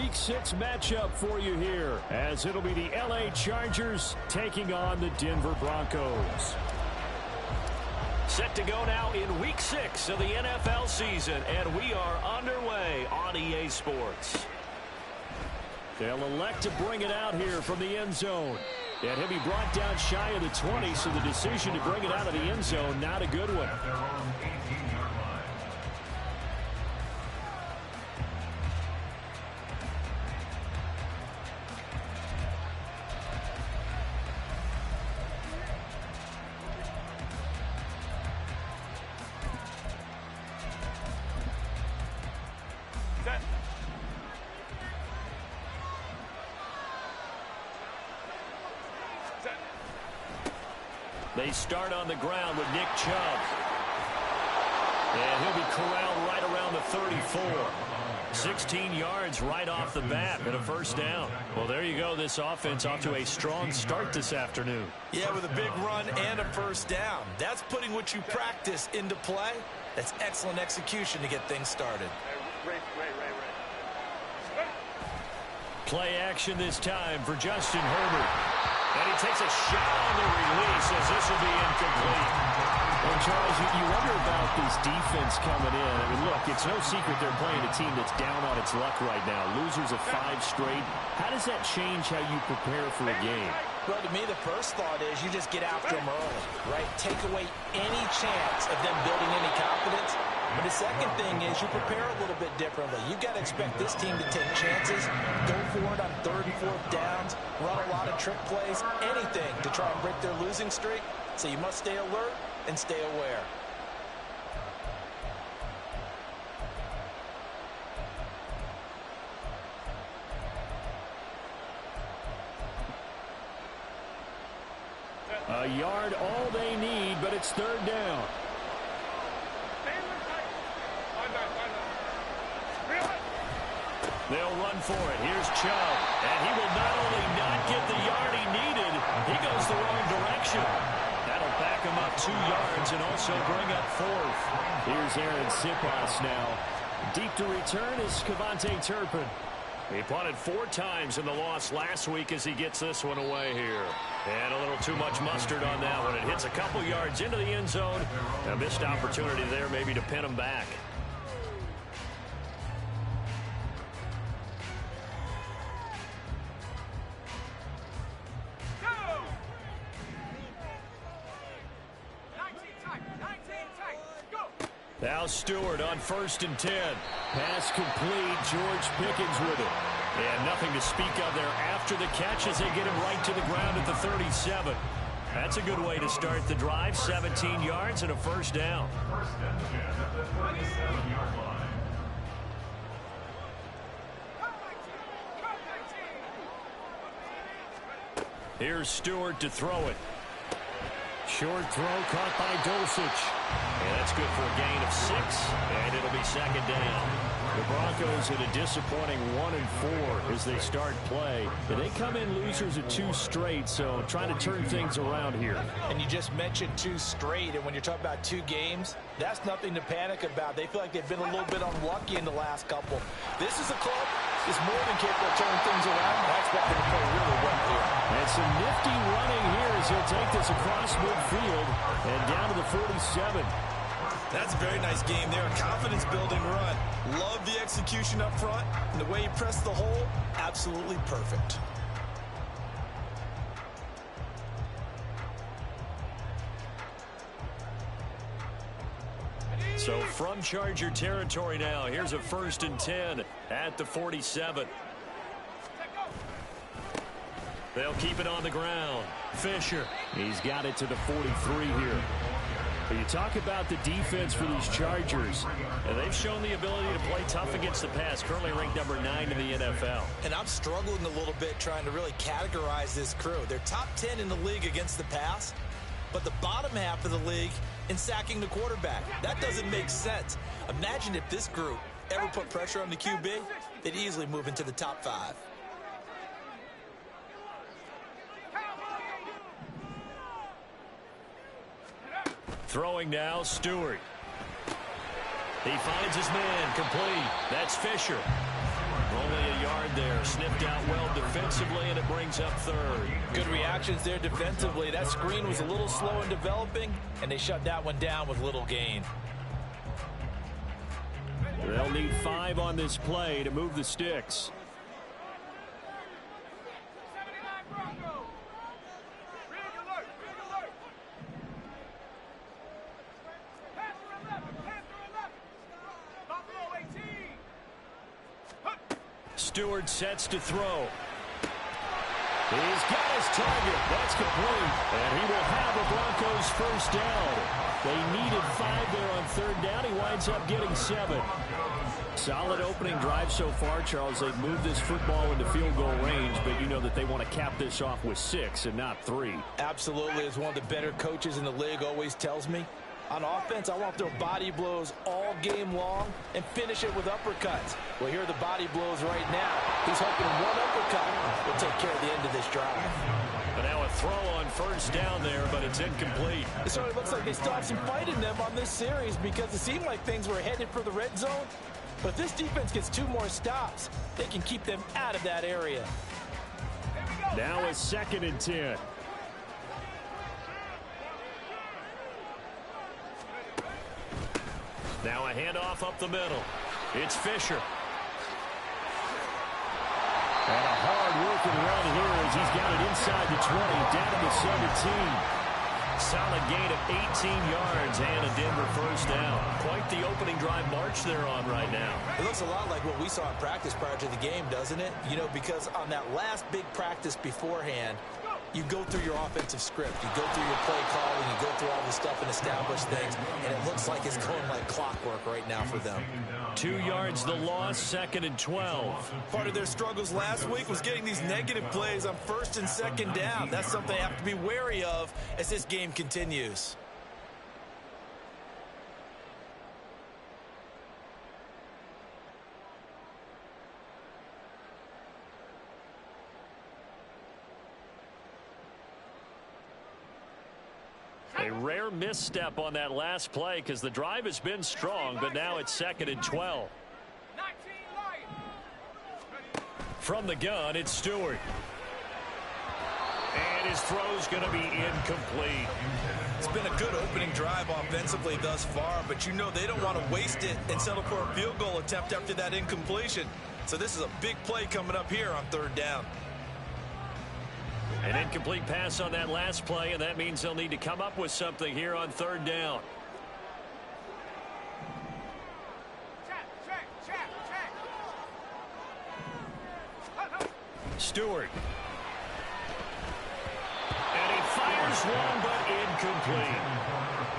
Week 6 matchup for you here, as it'll be the L.A. Chargers taking on the Denver Broncos. Set to go now in Week 6 of the NFL season, and we are underway on EA Sports. They'll elect to bring it out here from the end zone. And he'll be brought down shy of the 20, so the decision to bring it out of the end zone, not a good one. They start on the ground with Nick Chubb. And he'll be corralled right around the 34. 16 yards right off the bat and a first down. Well, there you go. This offense off to a strong start this afternoon. Yeah, with a big run and a first down. That's putting what you practice into play. That's excellent execution to get things started. Play action this time for Justin Herbert. And he takes a shot on the release as this will be incomplete. And Charles, you wonder about this defense coming in. I mean, look, it's no secret they're playing a team that's down on its luck right now. Losers of 5 straight. How does that change how you prepare for a game? Well, to me, the first thought is you just get after them early, right? Take away any chance of them building any confidence. But the second thing is you prepare a little bit differently. You've got to expect this team to take chances, go for it on 3rd and 4th downs, run a lot of trick plays, anything to try and break their losing streak. So you must stay alert and stay aware. A yard all they need, but it's 3rd down. They'll run for it. Here's Chubb. And he will not only not get the yard he needed, he goes the wrong direction. That'll back him up 2 yards and also bring up 4th. Here's Aaron Siposs now. Deep to return is Kevontae Turpin. He punted 4 times in the loss last week as he gets this one away here. And a little too much mustard on that one. It hits a couple yards into the end zone. A missed opportunity there maybe to pin him back. Now Stewart on 1st and 10. Pass complete. George Pickens with it. And nothing to speak of there after the catch as they get him right to the ground at the 37. That's a good way to start the drive. 17 yards and a first down. Here's Stewart to throw it. Short throw caught by Dulcich. And that's good for a gain of 6, and it'll be 2nd down. The Broncos at a disappointing 1-4 as they start play. And they come in losers of 2 straight, so trying to turn things around here. And you just mentioned 2 straight, and when you're talking about 2 games, that's nothing to panic about. They feel like they've been a little bit unlucky in the last couple. This is a club that's more than capable of turning things around, and I expect them to play really well here. And some nifty running here as he'll take this across midfield and down to the 47. That's a very nice game there. A confidence-building run. Love the execution up front. And the way he pressed the hole, absolutely perfect. So from Charger territory now, here's a 1st and 10 at the 47. They'll keep it on the ground. Fisher, he's got it to the 43 here. But you talk about the defense for these Chargers, and they've shown the ability to play tough against the pass, currently ranked number 9 in the NFL. And I'm struggling a little bit trying to really categorize this crew. They're top 10 in the league against the pass, but the bottom half of the league in sacking the quarterback. That doesn't make sense. Imagine if this group ever put pressure on the QB, they'd easily move into the top 5. Throwing now, Stewart. He finds his man, complete. That's Fisher. Only a yard there. Sniffed out well defensively, and it brings up third. Good reactions there defensively. That screen was a little slow in developing, and they shut that one down with little gain. They'll need 5 on this play to move the sticks. Stewart sets to throw. He's got his target. That's complete. And he will have the Broncos first down. They needed 5 there on third down. He winds up getting 7. Solid opening drive so far, Charles. They've moved this football into field goal range, but you know that they want to cap this off with 6 and not 3. Absolutely. As one of the better coaches in the league always tells me, on offense, I want to throw body blows all game long and finish it with uppercuts. Well, here are the body blows right now. He's hoping one uppercut will take care of the end of this drive. But now a throw on first down there, but it's incomplete. It certainly looks like they still have some fight in them on this series because it seemed like things were headed for the red zone. But if this defense gets 2 more stops, they can keep them out of that area. Now a 2nd and 10. Now a handoff up the middle. It's Fisher. And a hard-working run here as he's got it inside the 20, down to the 17. Solid gain of 18 yards and a Denver first down. Quite the opening drive march they're on right now. It looks a lot like what we saw in practice prior to the game, doesn't it? You know, because on that last big practice beforehand, you go through your offensive script. You go through your play calling. You go through all the stuff and establish things. And it looks like it's going like clockwork right now for them. 2 yards the loss, 2nd and 12. Part of their struggles last week was getting these negative plays on 1st and 2nd down. That's something they have to be wary of as this game continues. A rare misstep on that last play because the drive has been strong, but now it's 2nd and 12. From the gun, it's Stewart. And his throw's going to be incomplete. It's been a good opening drive offensively thus far, but you know they don't want to waste it and settle for a field goal attempt after that incompletion. So this is a big play coming up here on 3rd down. An incomplete pass on that last play, and that means they'll need to come up with something here on 3rd down. Stewart. And he fires one, but incomplete.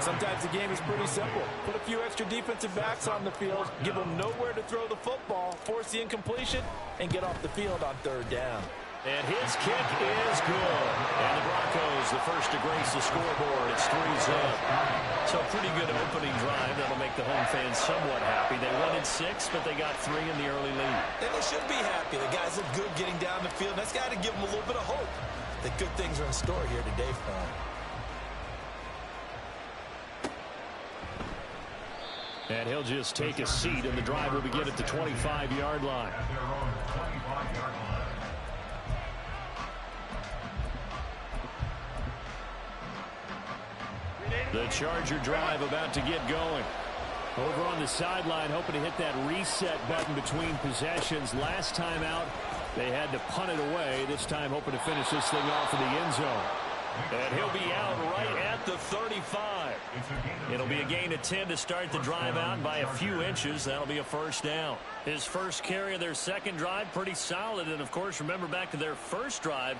Sometimes the game is pretty simple. Put a few extra defensive backs on the field, give them nowhere to throw the football, force the incompletion, and get off the field on 3rd down. And his kick is good. And the Broncos, the first to grace the scoreboard. It's 3-zip. So pretty good opening drive. That'll make the home fans somewhat happy. They wanted 6, but they got 3 in the early lead. And they should be happy. The guys look good getting down the field. That's got to give them a little bit of hope that good things are in store here today for them. And he'll just take a seat, and the drive will begin at the 25-yard line. The Charger drive about to get going. Over on the sideline, hoping to hit that reset button between possessions. Last time out, they had to punt it away. This time, hoping to finish this thing off in the end zone. And he'll be out right at the 35. It'll be a gain of 10 to start the drive out by a few inches. That'll be a first down. His first carry of their second drive, pretty solid. And, of course, remember back to their first drive,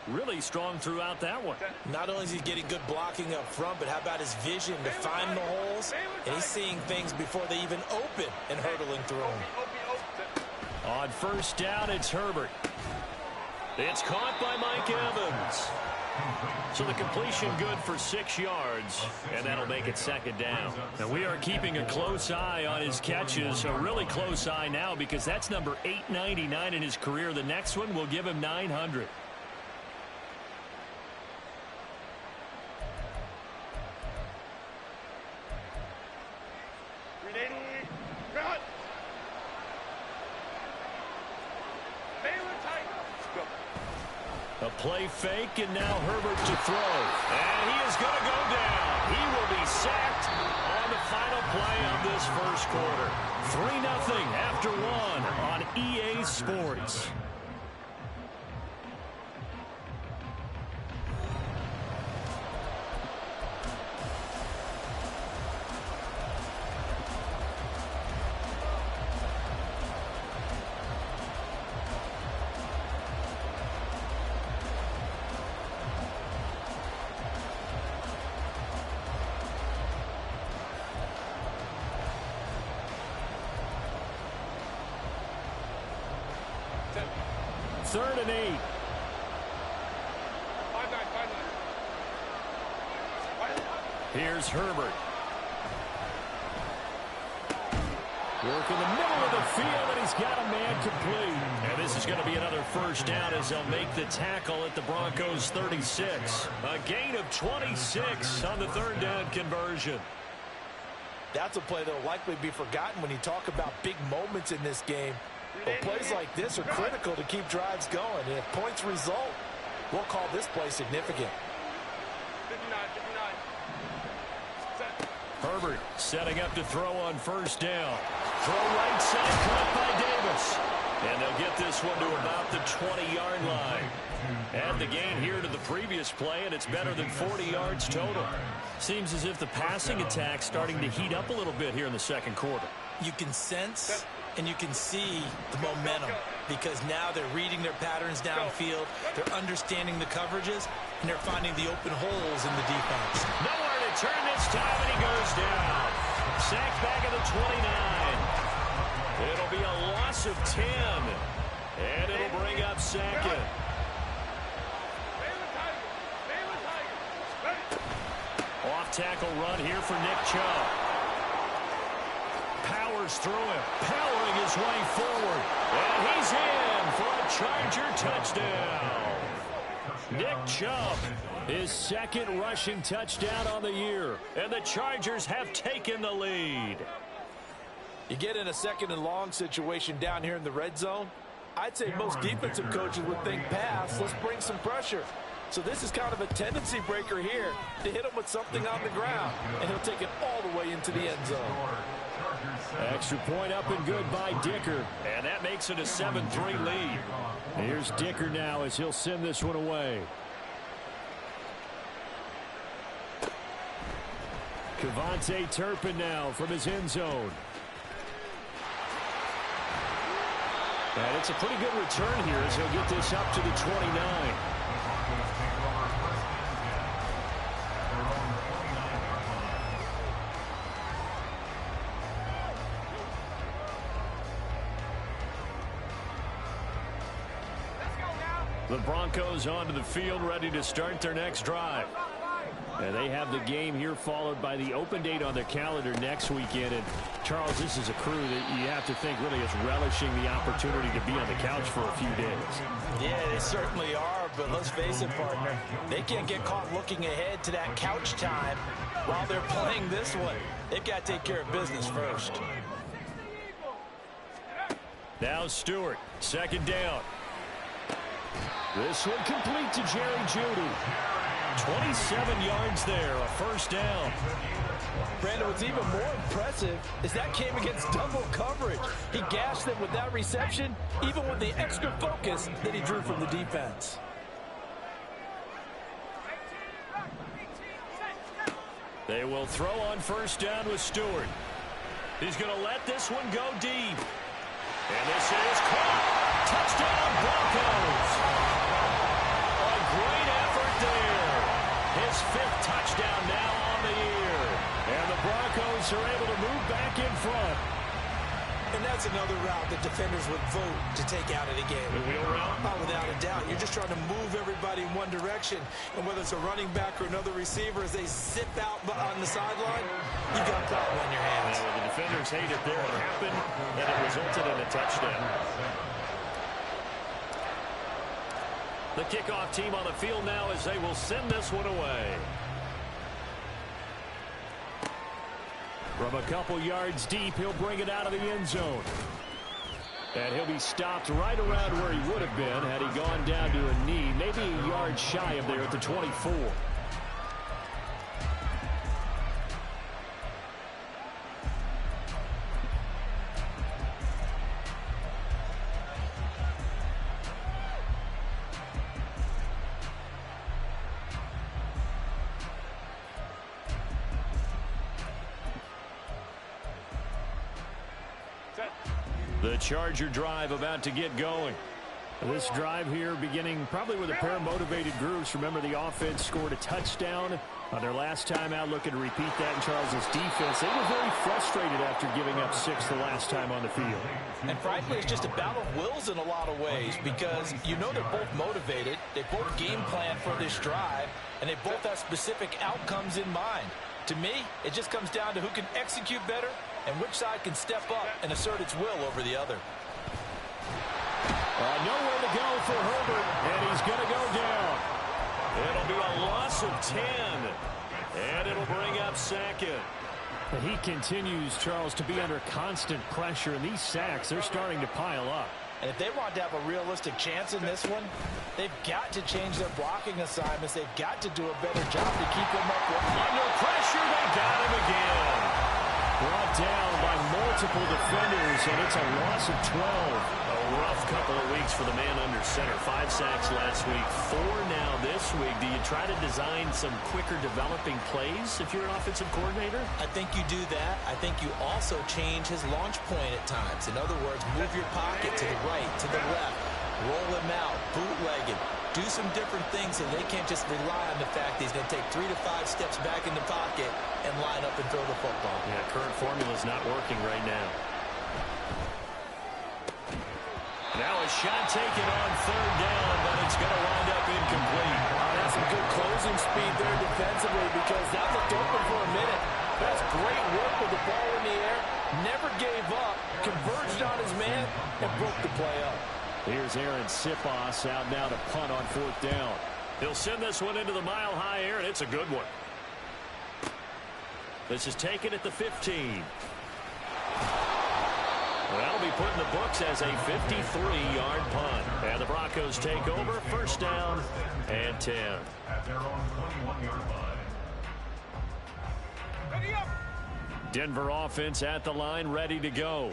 really strong throughout that one. Not only is he getting good blocking up front, but how about his vision to find the holes? And he's seeing things before they even open and hurdling through them. On first down, it's Herbert. It's caught by Mike Evans. So the completion good for 6 yards, and that'll make it 2nd down. And we are keeping a close eye on his catches, a really close eye now because that's number 899 in his career. The next one will give him 900. A play fake, and now Herbert to throw. And he is going to go down. He will be sacked on the final play of this first quarter. 3-0 after one on EA Sports. Third and 8. Here's Herbert. Work in the middle of the field, and he's got a man complete. And this is going to be another first down as they'll make the tackle at the Broncos 36. A gain of 26 on the third down conversion. That's a play that will likely be forgotten when you talk about big moments in this game. But plays like this are critical to keep drives going. And if points result, we'll call this play significant. Herbert setting up to throw on first down. Throw right side, caught by Davis. And they'll get this one to about the 20-yard line. Add the gain here to the previous play, and it's better than 40 yards total. Seems as if the passing attack's starting to heat up a little bit here in the second quarter. You can sense and you can see the momentum because now they're reading their patterns downfield, they're understanding the coverages, and they're finding the open holes in the defense. Nowhere to turn this time, and he goes down. Sacked back at the 29. It'll be a loss of 10, and it'll bring up second. Off-tackle run here for Nick Chubb. Powers through him, powering his way forward. And he's in for a Charger touchdown. Nick Chubb, his second rushing touchdown on the year. And the Chargers have taken the lead. You get in a second and long situation down here in the red zone. I'd say most defensive coaches would think pass. Let's bring some pressure. So this is kind of a tendency breaker here to hit him with something on the ground. And he'll take it all the way into the end zone. Extra point up and good by Dicker. And that makes it a 7-3 lead. Here's Dicker now as he'll send this one away. Kevontae Turpin now from his end zone. And it's a pretty good return here as he'll get this up to the 29. The Broncos onto the field, ready to start their next drive. And they have the game here followed by the open date on their calendar next weekend. And, Charles, this is a crew that you have to think really is relishing the opportunity to be on the couch for a few days. Yeah, they certainly are, but let's face it, partner. They can't get caught looking ahead to that couch time while they're playing this one. They've got to take care of business first. Now Stewart, second down. This one complete to Jerry Jeudy. 27 yards there, a first down. Brandon, what's even more impressive is that came against double coverage. He gashed them with that reception, even with the extra focus that he drew from the defense. They will throw on first down with Stewart. He's going to let this one go deep. And this is caught. Touchdown, Broncos. A great effort there. His fifth touchdown now on the year. And the Broncos are able to move back in front. And that's another route that defenders would vote to take out of the game. The wheel route? Oh, without a doubt. You're just trying to move everybody in one direction. And whether it's a running back or another receiver, as they zip out on the sideline, you've got a problem on your hands. Yeah, the defenders hate it there. It happened, and it resulted in a touchdown. The kickoff team on the field now as they will send this one away. From a couple yards deep, he'll bring it out of the end zone. And he'll be stopped right around where he would have been had he gone down to a knee, maybe a yard shy of there at the 24. The Charger drive about to get going. This drive here beginning probably with a pair of motivated groups. Remember, the offense scored a touchdown on their last time out. Looking to repeat that in Charles' defense. They were very frustrated after giving up 6 the last time on the field. And frankly, it's just a battle of wills in a lot of ways because you know they're both motivated. They both game plan for this drive, and they both have specific outcomes in mind. To me, it just comes down to who can execute better and which side can step up and assert its will over the other. Nowhere to go for Herbert, and he's going to go down. It'll be a loss of 10, and it'll bring up second. And he continues, Charles, to be under constant pressure, and these sacks, they're starting to pile up. And if they want to have a realistic chance in this one, they've got to change their blocking assignments. They've got to do a better job to keep them up. Under pressure, they got him again. Brought down by multiple defenders, and it's a loss of 12. A rough couple of weeks for the man under center. 5 sacks last week, 4 now this week. Do you try to design some quicker developing plays if you're an offensive coordinator? I think you do that. I think you also change his launch point at times. In other words, move your pocket to the right, to the left, roll him out, bootleg him. Do some different things so they can't just rely on the fact that he's going to take 3 to 5 steps back in the pocket and line up and throw the football. Yeah, current formula's not working right now. Now a shot taken on 3rd down, but it's going to wind up incomplete. That's some good closing speed there defensively because that looked open for a minute. That's great work with the ball in the air. Never gave up, converged on his man, and broke the play up. Here's Aaron Siposs out now to punt on 4th down. He'll send this one into the mile-high air, and it's a good one. This is taken at the 15. That'll be put in the books as a 53-yard punt. And the Broncos take over, 1st down and 10. At their own 21-yard line. Ready up. Denver offense at the line, ready to go.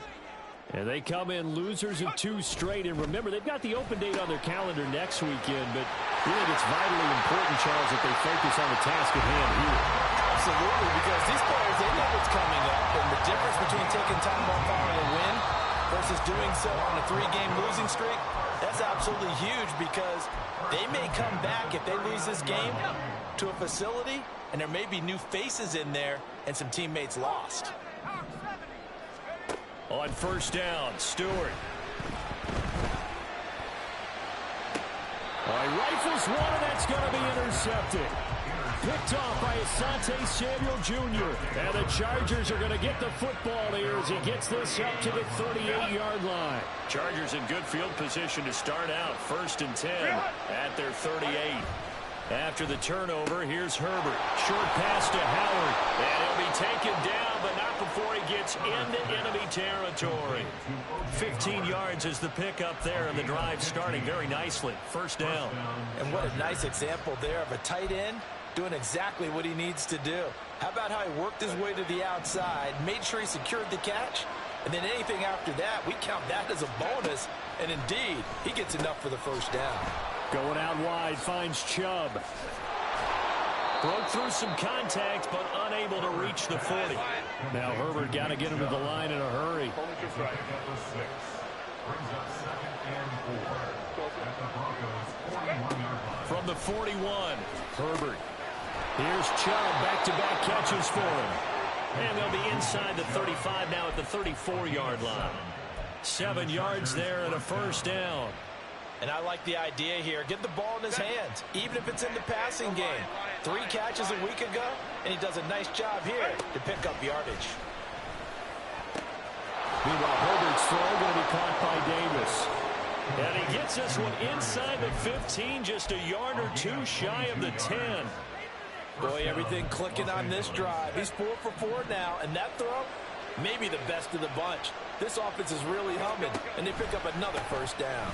And they come in losers of 2 straight. And remember, they've got the open date on their calendar next weekend. But I think it's vitally important, Charles, that they focus on the task at hand here. Absolutely, because these players, they know what's coming up. And the difference between taking time off following a win versus doing so on a 3-game losing streak, that's absolutely huge because they may come back if they lose this game to a facility, and there may be new faces in there and some teammates lost. On 1st down, Stewart. Rifles one, and that's going to be intercepted. Picked off by Asante Samuel Jr. And the Chargers are going to get the football here as he gets this up to the 38-yard line. Chargers in good field position to start out. 1st and 10 at their 38. After the turnover, here's Herbert. Short pass to Howard. And he'll be taken down, but not before he gets into enemy territory. 15 yards is the pickup there, and the drive starting very nicely. 1st down. And what a nice example there of a tight end doing exactly what he needs to do. How about how he worked his way to the outside, made sure he secured the catch, and then anything after that, we count that as a bonus. And indeed, he gets enough for the 1st down. Going out wide, finds Chubb. Broke through some contact, but unable to reach the 40. Now Herbert got to get him to the line in a hurry. From the 41, Herbert. Here's Chubb, back-to-back catches for him. And they'll be inside the 35 now at the 34-yard line. 7 yards there and a 1st down. And I like the idea here. Get the ball in his hands, even if it's in the passing game. 3 catches a week ago, and he does a nice job here to pick up yardage. Meanwhile, Herbert's throw going to be caught by Davis. And he gets this one inside the 15, just a yard or 2 shy of the 10. Boy, everything clicking on this drive. He's 4 for 4 now, and that throw, maybe the best of the bunch. This offense is really humming, and they pick up another first down.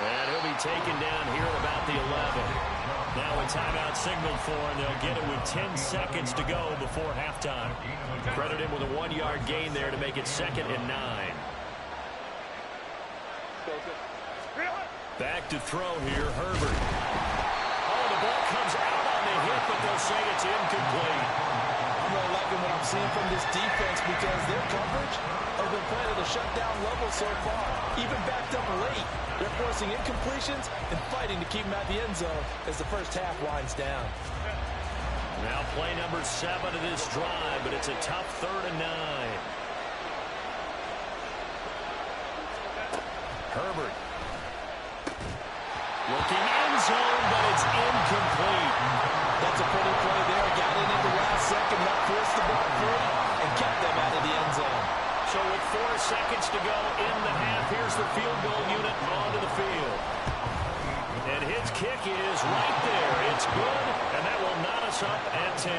And he'll be taken down here at about the 11. Now a timeout signaled for, and they'll get it with 10 seconds to go before halftime. Credit him with a 1-yard gain there to make it 2nd and 9. Back to throw here, Herbert. Oh, the ball comes out on the hit, but they'll say it's incomplete. I'm really liking what I'm seeing from this defense because their coverage has been playing at a shutdown level so far. Even backed up late, they're forcing incompletions and fighting to keep them out of the end zone as the first half winds down. Now play number 7 of this drive, but it's a tough 3rd and 9. Herbert. Looking end zone, but it's incomplete. That's a pretty play there. Got in at the last second, not forced the ball free, and kept them out of the end zone. So with 4 seconds to go in the half, here's the field goal unit onto the field. And his kick is right there. It's good, and that will knot us up at 10.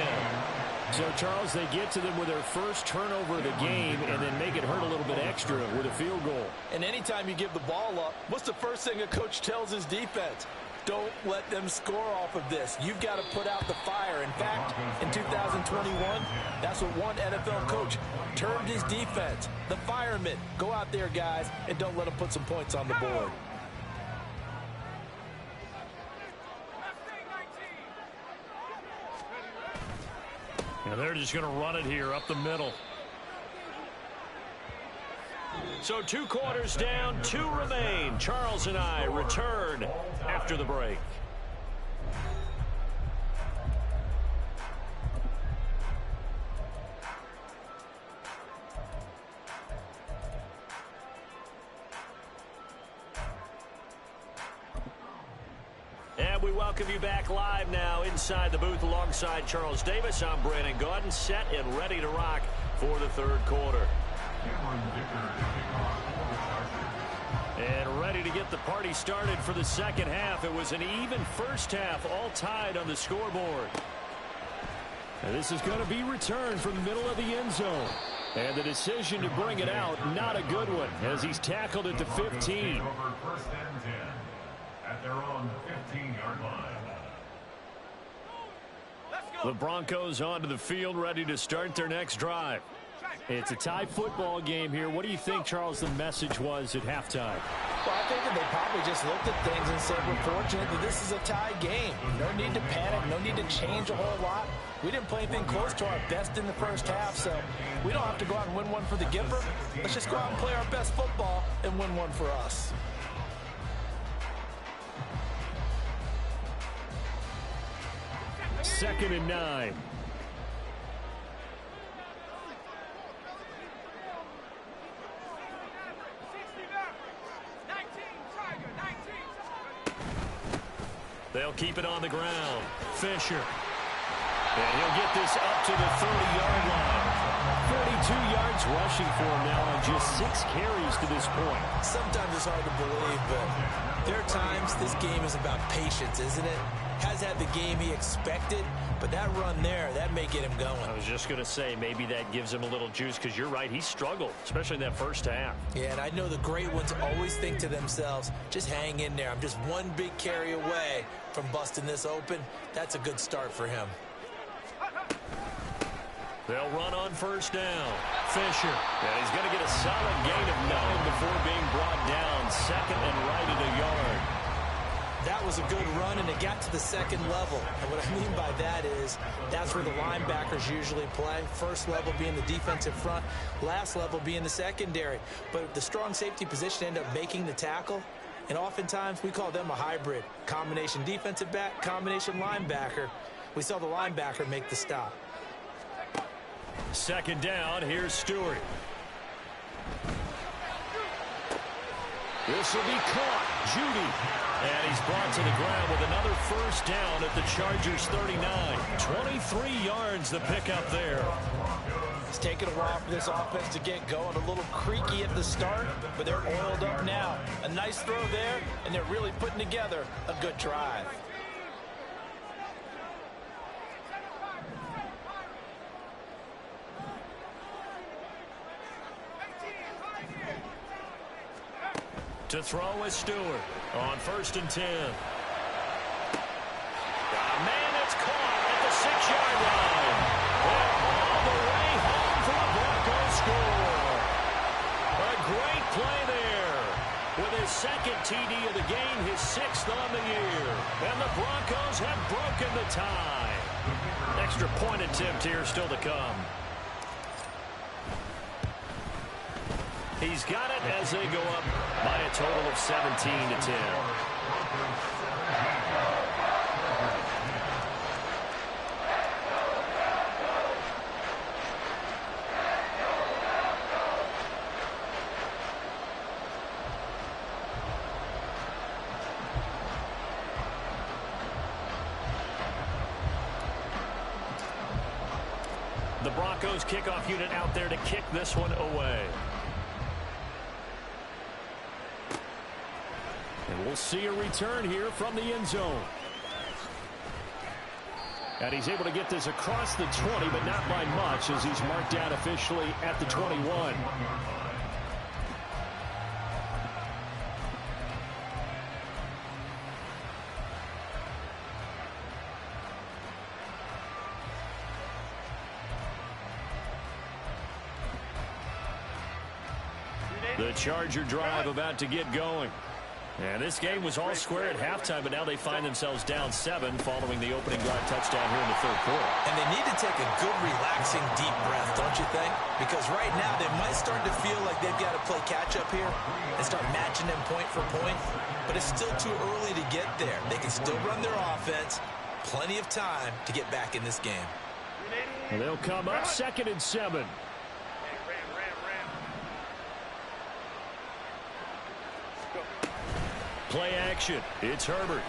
So, Charles, they get to them with their first turnover of the game and then make it hurt a little bit extra with a field goal. And anytime you give the ball up, what's the first thing a coach tells his defense? Don't let them score off of this. You've got to put out the fire. In fact, in 2021, that's what one NFL coach termed his defense. The firemen. Go out there, guys, and don't let them put some points on the board. And they're just going to run it here up the middle. So 2 quarters down, 2 remain. Charles and I return after the break. And we welcome you back live now inside the booth alongside Charles Davis. I'm Brandon Gaudin, set and ready to rock for the 3rd quarter. And ready to get the party started for the 2nd half. It was an even first half, all tied on the scoreboard. And this is going to be returned from the middle of the end zone. And the decision to bring it out, not a good one, as he's tackled at the 15. First and 10 at their own 15-yard line. The Broncos onto the field, ready to start their next drive. It's a tie football game here. What do you think, Charles, the message was at halftime? Well, I think that they probably just looked at things and said, we're fortunate that this is a tie game. No need to panic, no need to change a whole lot. We didn't play anything close to our best in the first half, so we don't have to go out and win one for the Gipper. Let's just go out and play our best football and win one for us. Second and 9. They'll keep it on the ground. Fisher. And he'll get this up to the 30-yard line. 42 yards rushing for him now on just 6 carries to this point. Sometimes it's hard to believe, but there are times this game is about patience, isn't it? Has had the game he expected, but that run there, that may get him going. I was just going to say, maybe that gives him a little juice, because you're right, he struggled, especially in that first half. Yeah, and I know the great ones always think to themselves, just hang in there. I'm just one big carry away from busting this open. That's a good start for him. They'll run on first down. Fisher. And he's going to get a solid gain of 9 before being brought down. 2nd and right at a yard. That was a good run, and it got to the 2nd level. And what I mean by that is that's where the linebackers usually play. First level being the defensive front, last level being the secondary. But the strong safety position ended up making the tackle, and oftentimes we call them a hybrid. Combination defensive back, combination linebacker. We saw the linebacker make the stop. 2nd down, here's Stewart. This will be caught. Judy. And he's brought to the ground with another first down at the Chargers 39. 23 yards the pickup there. It's taken a while for this offense to get going. A little creaky at the start, but they're oiled up now. A nice throw there, and they're really putting together a good drive. To throw is Stewart on 1st and 10. Man, it's caught at the 6-yard line. And all the way home for the Broncos score. A great play there. With his 2nd TD of the game, his 6th on the year. And the Broncos have broken the tie. Extra point attempt here still to come. He's got it as they go up by a total of 17-10. The Broncos kickoff unit out there to kick this one away. And we'll see a return here from the end zone. And he's able to get this across the 20, but not by much, as he's marked down officially at the 21. The Charger drive about to get going. And this game was all square at halftime, but now they find themselves down 7 following the opening drive touchdown here in the 3rd quarter. And they need to take a good, relaxing, deep breath, don't you think? Because right now they might start to feel like they've got to play catch-up here and start matching them point for point. But it's still too early to get there. They can still run their offense. Plenty of time to get back in this game. And they'll come up 2nd and 7. Play action. It's Herbert.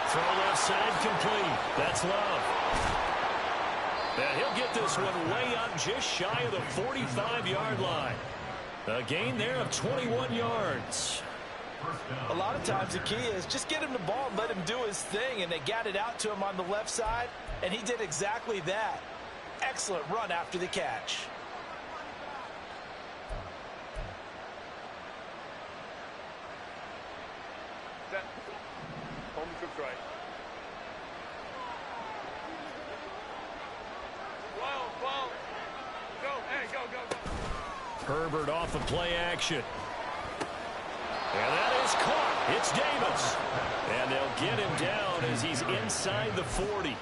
Throw left side complete. That's Love. And he'll get this one way up just shy of the 45-yard line. A gain there of 21 yards. A lot of times the key is just get him the ball and let him do his thing, and they got it out to him on the left side, and he did exactly that. Excellent run after the catch. Right. Whoa. Go. Hey, go. Herbert off of play action. And that is caught. It's Davis. And they'll get him down as he's inside the 40.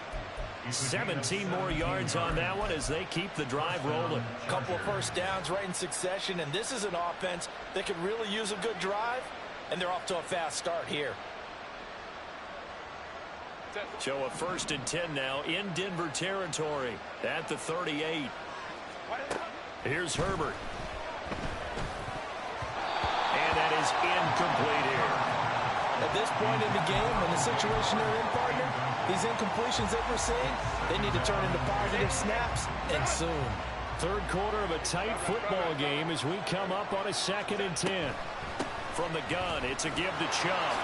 17 more yards on that one as they keep the drive rolling. A couple of first downs right in succession, and this is an offense that could really use a good drive, and they're off to a fast start here. So a 1st and 10 now in Denver territory at the 38. Here's Herbert. And that is incomplete here. At this point in the game, in the situation they're in, partner, these incompletions that we're seeing, they need to turn into positive snaps, and soon. 3rd quarter of a tight football game as we come up on a 2nd and 10. From the gun, it's a give to Chubb.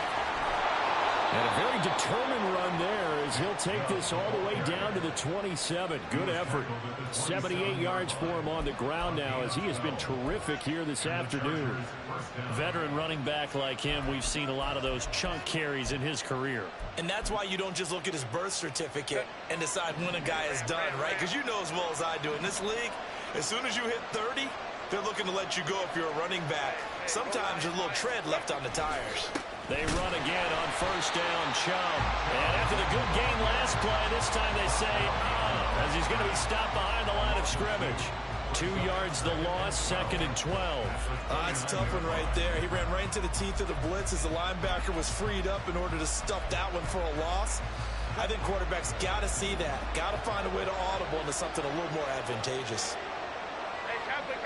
And a very determined run there as he'll take this all the way down to the 27. Good effort. 78 yards for him on the ground now as he has been terrific here this afternoon. Veteran running back like him, we've seen a lot of those chunk carries in his career. And that's why you don't just look at his birth certificate and decide when a guy is done, right? Because you know as well as I do, in this league, as soon as you hit 30, they're looking to let you go if you're a running back. Sometimes there's a little tread left on the tires. They run again on 1st down, Chubb. And after the good gain last play, this time they say, as he's going to be stopped behind the line of scrimmage. 2 yards the loss, 2nd and 12. It's a tough one right there. He ran right into the teeth of the blitz as the linebacker was freed up in order to stuff that one for a loss. I think quarterbacks got to see that. Got to find a way to audible into something a little more advantageous. Hey, Kaplan.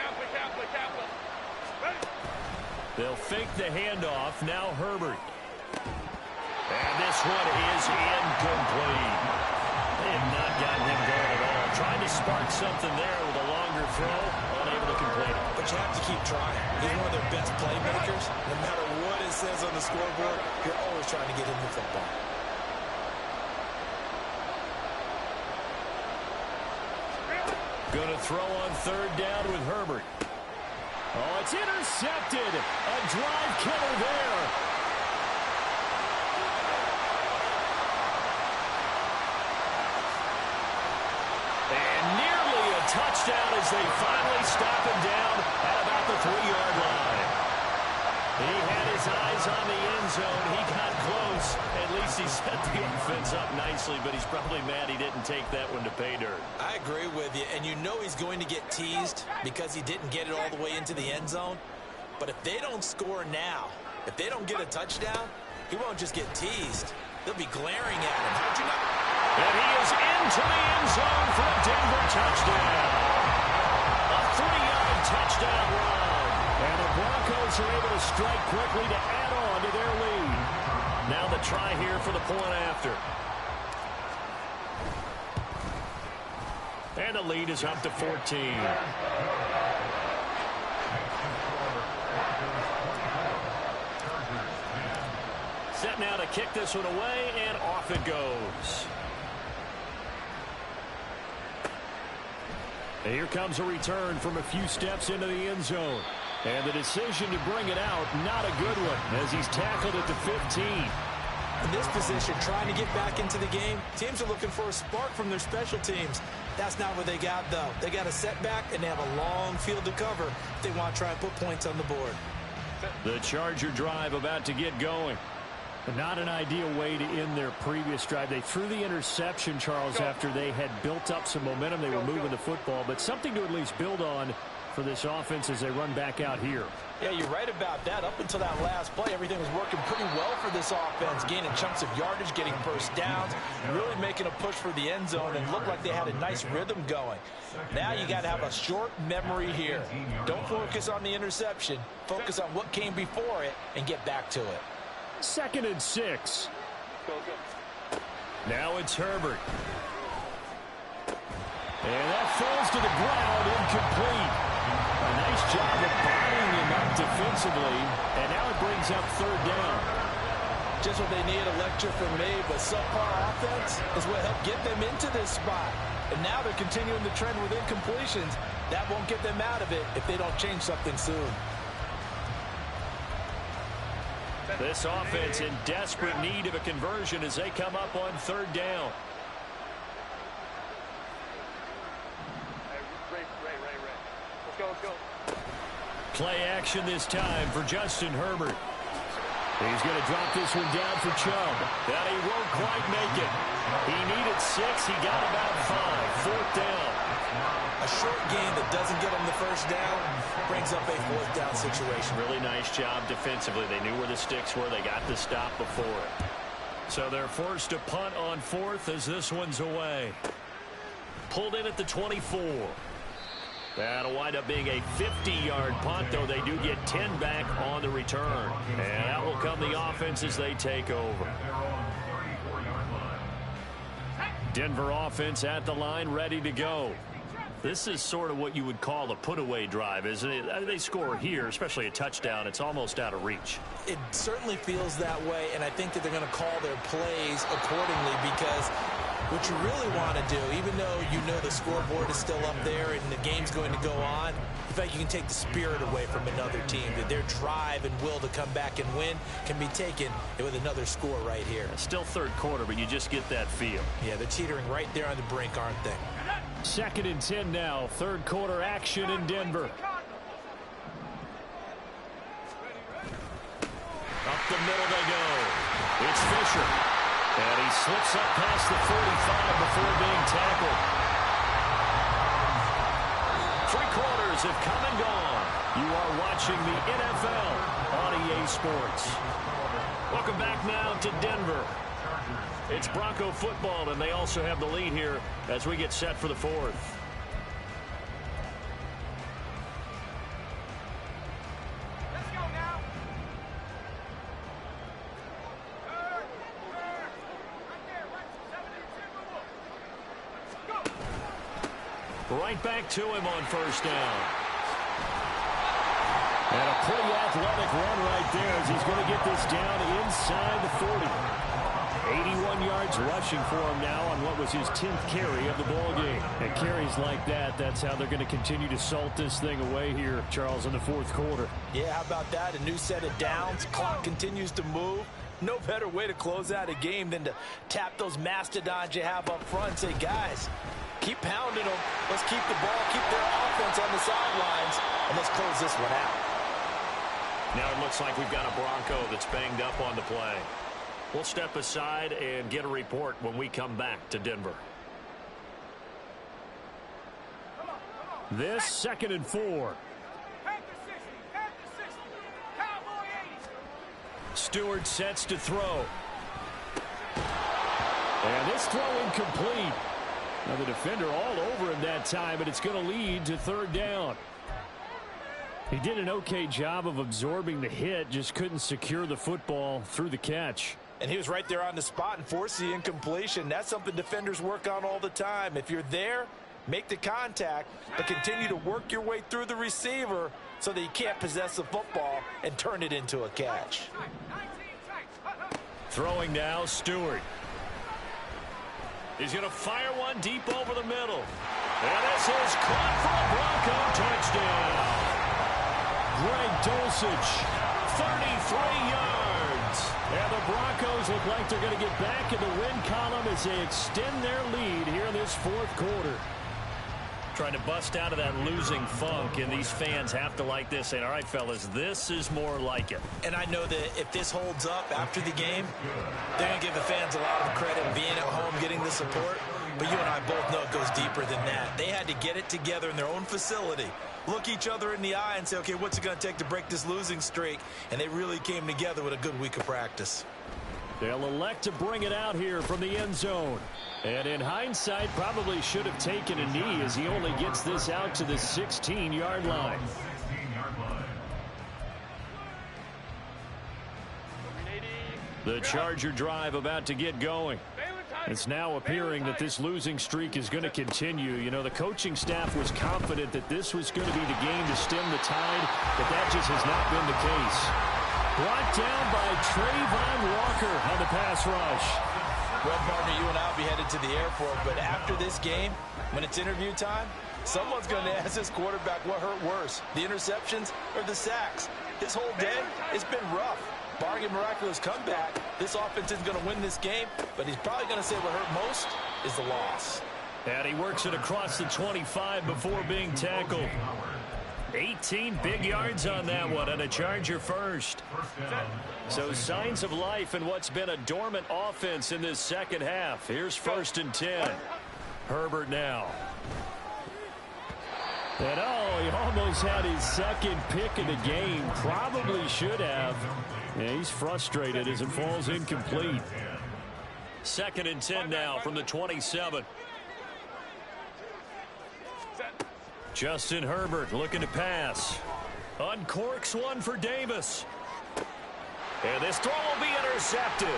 They'll fake the handoff. Now Herbert. And this one is incomplete. They have not gotten him going at all. Trying to spark something there with a longer throw. Unable to complete it. But you have to keep trying. He's one of their best playmakers. No matter what it says on the scoreboard, you're always trying to get him the football. Going to throw on 3rd down with Herbert. Oh, it's intercepted. A drive killer there. And nearly a touchdown as they finally stop him down at about the 3-yard line. He had his eyes on the end zone. He got close. At least he set the offense up nicely, but he's probably mad he didn't take that one to pay dirt. I agree with you, and you know he's going to get teased because he didn't get it all the way into the end zone. But if they don't score now, if they don't get a touchdown, he won't just get teased. They'll be glaring at him. How'd you know? And he is into the end zone for a Denver touchdown. A 3-yard touchdown run. And the Broncos are able to strike quickly to add on to their lead. Now the try here for the point after. And the lead is up to 14. Set now to kick this one away, and off it goes. And here comes a return from a few steps into the end zone. And the decision to bring it out, not a good one, as he's tackled at the 15. In this position, trying to get back into the game, teams are looking for a spark from their special teams. That's not what they got, though. They got a setback, and they have a long field to cover if they want to try and put points on the board. The Charger drive about to get going. But not an ideal way to end their previous drive. They threw the interception, Charles, after they had built up some momentum. They were moving the football, but something to at least build on for this offense as they run back out here. Yeah, you're right about that. Up until that last play, everything was working pretty well for this offense, gaining chunks of yardage, getting first downs, really making a push for the end zone, and looked like they had a nice rhythm going. Now you got to have a short memory here. Don't focus on the interception. Focus on what came before it and get back to it. 2nd and 6. Now it's Herbert. And that falls to the ground, incomplete. A nice job of bodying him up defensively, and now it brings up 3rd down. Just what they need, a lecture from me, but subpar offense is what helped get them into this spot. And now they're continuing the trend with incompletions. That won't get them out of it if they don't change something soon. This offense in desperate need of a conversion as they come up on 3rd down. Let's go. Play action this time for Justin Herbert. He's going to drop this one down for Chubb. And he won't quite make it. He needed 6. He got about 5. 4th down. A short gain that doesn't get him the first down brings up a 4th down situation. Really nice job defensively. They knew where the sticks were. They got the stop before it. So they're forced to punt on 4th as this one's away. Pulled in at the 24. That'll wind up being a 50-yard punt, though they do get 10 back on the return. And out will come the offense as they take over. Denver offense at the line, ready to go. This is sort of what you would call a put-away drive, isn't it? They score here, especially a touchdown. It's almost out of reach. It certainly feels that way, and I think that they're going to call their plays accordingly because what you really want to do, even though you know the scoreboard is still up there and the game's going to go on, in fact, you can take the spirit away from another team. That their drive and will to come back and win can be taken with another score right here. Still 3rd quarter, but you just get that feel. Yeah, they're teetering right there on the brink, aren't they? 2nd and 10 now. 3rd quarter action in Denver. Up the middle they go. It's Fisher. And he slips up past the 45 before being tackled. 3 quarters have come and gone. You are watching the NFL on EA Sports. Welcome back now to Denver. It's Bronco football, and they also have the lead here as we get set for the 4th. Let's go now. Right back to him on 1st down. And a pretty athletic run right there as he's going to get this down inside the 40. 81 yards rushing for him now on what was his 10th carry of the ball game. And carries like that, that's how they're going to continue to salt this thing away here, Charles, in the fourth quarter. Yeah, how about that? A new set of downs. Clock continues to move. No better way to close out a game than to tap those mastodons you have up front and say, guys, keep pounding them. Let's keep the ball, keep their offense on the sidelines, and let's close this one out. Now it looks like we've got a Bronco that's banged up on the play. We'll step aside and get a report when we come back to Denver. This 2nd and 4. Stewart sets to throw. And this throw incomplete. Now the defender all over him that time, but it's going to lead to 3rd down. He did an okay job of absorbing the hit, just couldn't secure the football through the catch. And he was right there on the spot and forced the incompletion. That's something defenders work on all the time. If you're there, make the contact, but continue to work your way through the receiver so that you can't possess the football and turn it into a catch. Throwing now, Stewart. He's going to fire one deep over the middle. And this is caught for a Bronco touchdown. Greg Dulcich, 33 yards. And the Broncos look like they're going to get back in the win column as they extend their lead here in this fourth quarter. Trying to bust out of that losing funk, and these fans have to like this. And all right, fellas, this is more like it. And I know that if this holds up after the game, they're going to give the fans a lot of credit being at home, getting the support. But you and I both know it goes deeper than that. They had to get it together in their own facility, look each other in the eye and say, okay, what's it going to take to break this losing streak? And they really came together with a good week of practice. They'll elect to bring it out here from the end zone. And in hindsight, probably should have taken a knee as he only gets this out to the 16-yard line. The Charger drive about to get going. It's now appearing that this losing streak is going to continue. You know, the coaching staff was confident that this was going to be the game to stem the tide, but that just has not been the case. Brought down by Trayvon Walker on the pass rush. Well, partner, you and I will be headed to the airport, but after this game, when it's interview time, someone's going to ask this quarterback what hurt worse, the interceptions or the sacks. His whole day, it's been rough. Bargain miraculous comeback. This offense isn't going to win this game, but he's probably going to say what hurt most is the loss. And he works it across the 25 before being tackled. 18 big yards on that one, and a Charger first. So signs of life in what's been a dormant offense in this second half. Here's 1st and 10. Herbert now. And he almost had his second pick of the game. Probably should have. Yeah, he's frustrated as it falls incomplete. 2nd and 10 now from the 27. Justin Herbert looking to pass. Uncorks one for Davis. And this throw will be intercepted.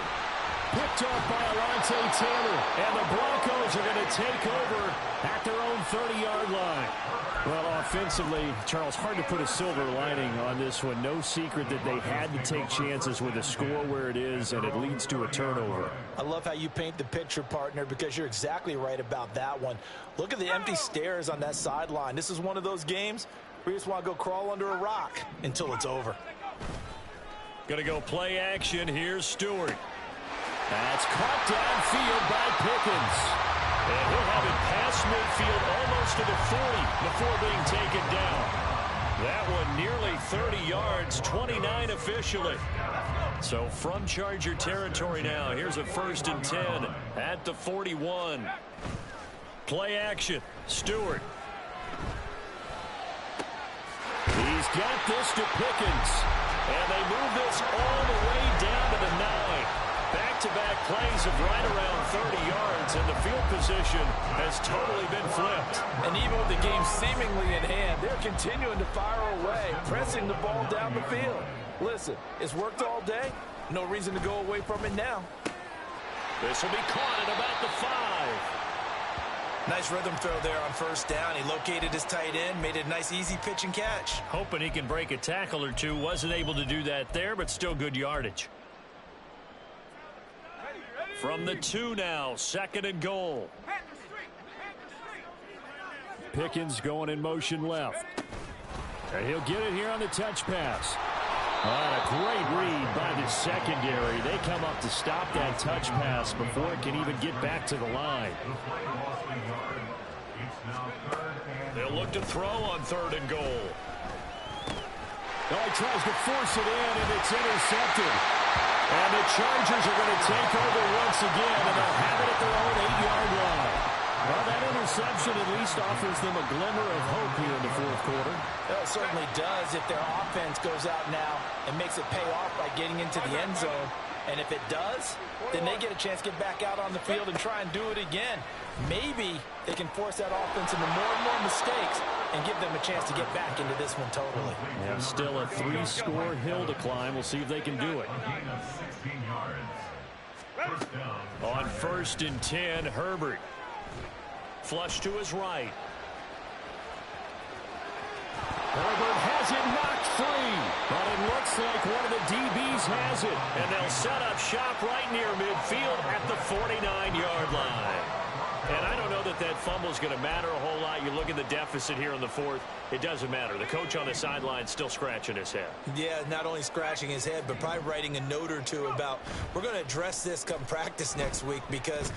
Picked off by Alontae Taylor. And the Broncos are going to take over at their own 30-yard line. Well, offensively, Charles, hard to put a silver lining on this one. No secret that they had to take chances with a score where it is, and it leads to a turnover. I love how you paint the picture, partner, because you're exactly right about that one. Look at the empty stares on that sideline. This is one of those games where you just want to go crawl under a rock until it's over. Going to go play action. Here's Stewart. That's caught downfield by Pickens. And he'll have it past midfield almost to the 40 before being taken down. That one nearly 30 yards, 29 officially. So from Charger territory now, here's a 1st and 10 at the 41. Play action, Stewart. He's got this to Pickens. And they move this all the way down to the 9. Back-to-back plays of right around 30 yards, and the field position has totally been flipped. And even with the game seemingly in hand, they're continuing to fire away, pressing the ball down the field. Listen, it's worked all day. No reason to go away from it now. This will be caught at about the 5. Nice rhythm throw there on 1st down. He located his tight end, made it a nice easy pitch and catch. Hoping he can break a tackle or two. Wasn't able to do that there, but still good yardage. From the 2 now, 2nd and goal. Pickens going in motion left. And he'll get it here on the touch pass. A great read by the secondary. They come up to stop that touch pass before it can even get back to the line. They'll look to throw on 3rd and goal. Oh, he tries to force it in, and it's intercepted. And the Chargers are going to take over once again, and they'll have it at their own 8-yard line. Well, that interception at least offers them a glimmer of hope here in the 4th quarter. It certainly does if their offense goes out now and makes it pay off by getting into the end zone. And if it does, then they get a chance to get back out on the field and try and do it again. Maybe they can force that offense into more and more mistakes and give them a chance to get back into this one totally. Yeah, still a 3-score hill to climb. We'll see if they can do it. On 1st and 10, Herbert. Flush to his right. Herbert has it knocked free, but it looks like one of the DBs has it. And they'll set up shop right near midfield at the 49-yard line. And I don't know that that fumble is going to matter a whole lot. You look at the deficit here in the 4th. It doesn't matter. The coach on the sideline still scratching his head. Yeah, not only scratching his head, but probably writing a note or two about we're going to address this come practice next week because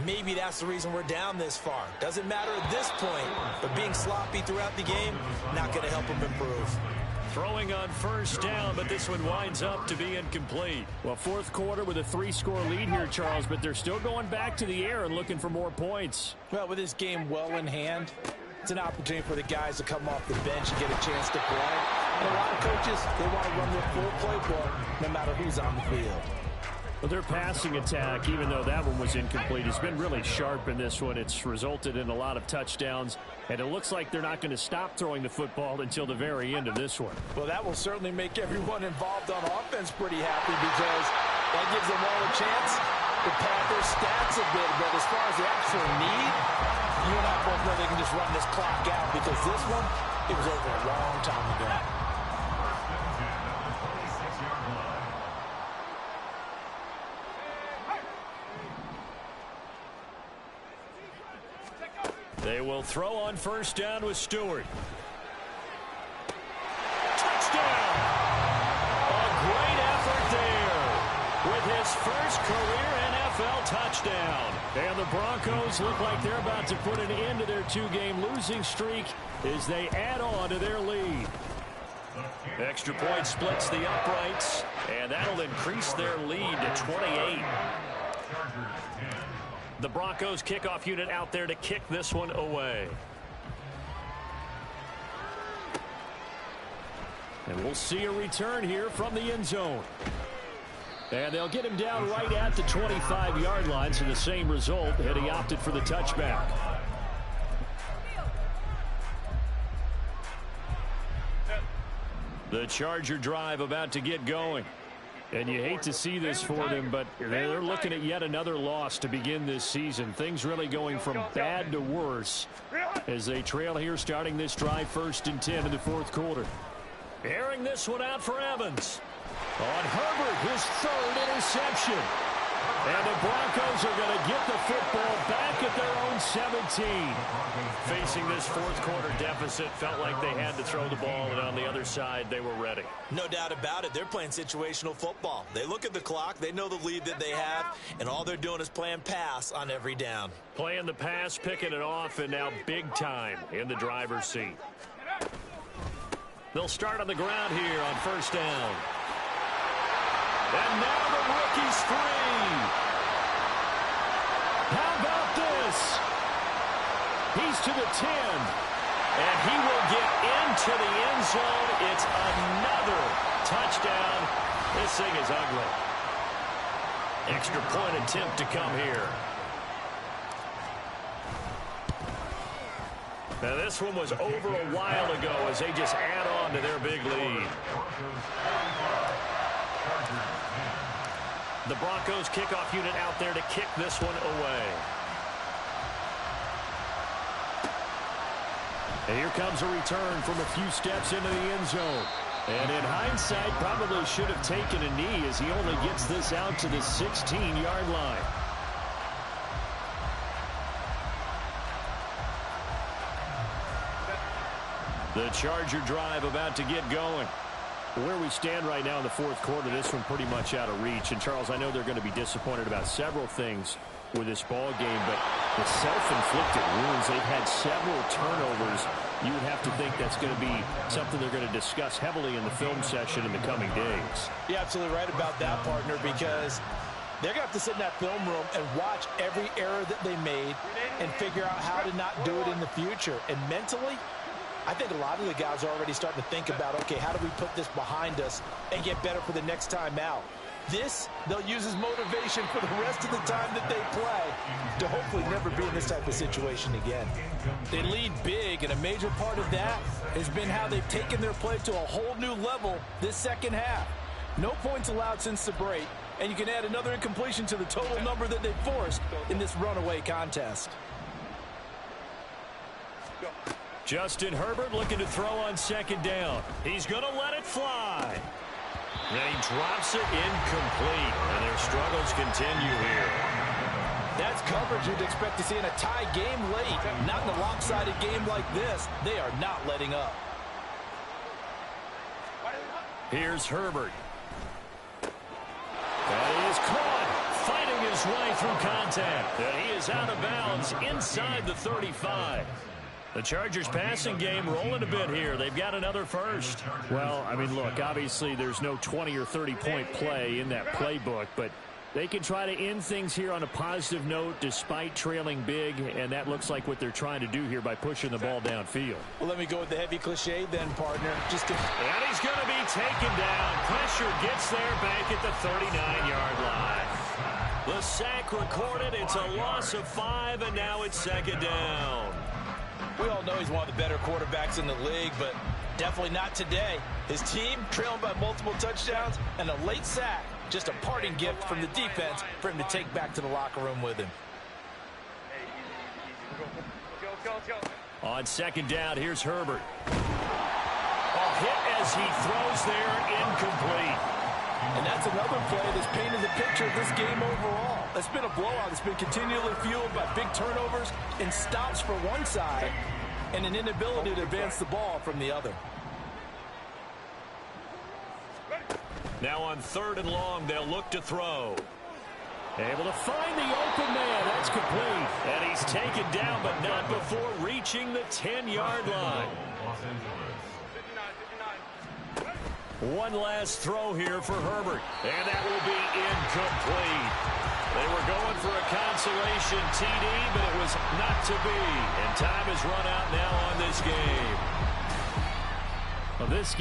maybe that's the reason we're down this far. Doesn't matter at this point, but being sloppy throughout the game, not going to help them improve. Throwing on 1st down, but this one winds up to be incomplete. Well, 4th quarter with a 3-score lead here, Charles, but they're still going back to the air and looking for more points. Well, with this game well in hand, it's an opportunity for the guys to come off the bench and get a chance to play. And a lot of coaches, they want to run their full playbook no matter who's on the field. Well, their passing attack, even though that one was incomplete, has been really sharp in this one. It's resulted in a lot of touchdowns, and it looks like they're not going to stop throwing the football until the very end of this one. Well, that will certainly make everyone involved on offense pretty happy because that gives them all a chance to pad their stats a bit. But as far as the actual need, you and I both know they can just run this clock out because this one, it was over a long time ago. They will throw on 1st down with Stewart. Touchdown! A great effort there with his first career NFL touchdown. And the Broncos look like they're about to put an end to their 2-game losing streak as they add on to their lead. Extra point splits the uprights, and that'll increase their lead to 28. The Broncos kickoff unit out there to kick this one away. And we'll see a return here from the end zone. And they'll get him down right at the 25-yard line, so the same result, and he opted for the touchback. The Charger drive about to get going. And you hate to see this for them, but they're looking at yet another loss to begin this season. Things really going from bad to worse as they trail here starting this drive 1st and 10 in the 4th quarter. Airing this one out for Evans. On Herbert, his 3rd interception. And the Broncos are going to get the football back at their own 17. Facing this 4th quarter deficit, felt like they had to throw the ball, and on the other side, they were ready. No doubt about it. They're playing situational football. They look at the clock, they know the lead that they have, and all they're doing is playing pass on every down. Playing the pass, picking it off, and now big time in the driver's seat. They'll start on the ground here on 1st down. And now the rookie's free. How about this? He's to the 10. And he will get into the end zone. It's another touchdown. This thing is ugly. Extra point attempt to come here. Now this one was over a while ago as they just add on to their big lead. The Broncos kickoff unit out there to kick this one away. And here comes a return from a few steps into the end zone. And in hindsight, probably should have taken a knee as he only gets this out to the 16-yard line. The Charger drive about to get going. Where we stand right now in the fourth quarter, this one pretty much out of reach. And, Charles, I know they're going to be disappointed about several things with this ball game, but the self-inflicted wounds, they've had several turnovers. You would have to think that's going to be something they're going to discuss heavily in the film session in the coming days. You're absolutely right about that, partner, because they're going to have to sit in that film room and watch every error that they made and figure out how to not do it in the future. And mentally, I think a lot of the guys are already starting to think about, okay, how do we put this behind us and get better for the next time out? This, they'll use as motivation for the rest of the time that they play to hopefully never be in this type of situation again. They lead big, and a major part of that has been how they've taken their play to a whole new level this second half. No points allowed since the break, and you can add another incompletion to the total number that they forced in this runaway contest. Justin Herbert looking to throw on second down. He's going to let it fly. And he drops it incomplete. And their struggles continue here. That's coverage you'd expect to see in a tie game late. Not in a lopsided game like this. They are not letting up. Here's Herbert. That is caught. Fighting his way through contact. And he is out of bounds inside the 35. The Chargers passing game rolling a bit here. They've got another first. Well, I mean, look, obviously there's no 20 or 30-point play in that playbook, but they can try to end things here on a positive note despite trailing big, and that looks like what they're trying to do here by pushing the ball downfield. Well, let me go with the heavy cliche then, partner. And he's going to be taken down. Pressure gets there back at the 39-yard line. The sack recorded. It's a loss of 5, and now it's second down. We all know he's one of the better quarterbacks in the league, but definitely not today. His team trailing by multiple touchdowns and a late sack. Just a parting gift from the defense for him to take back to the locker room with him. Let's go. On second down, here's Herbert. A hit as he throws there, incomplete. And that's another play that's painted the picture of this game overall. It's been a blowout that's been continually fueled by big turnovers and stops for one side and an inability to advance the ball from the other. Now on third and long, they'll look to throw. Able to find the open man. That's complete. And he's taken down, but not before reaching the 10-yard line. One last throw here for Herbert. And that will be incomplete. They were going for a consolation TD, but it was not to be. And time has run out now on this game. Well, this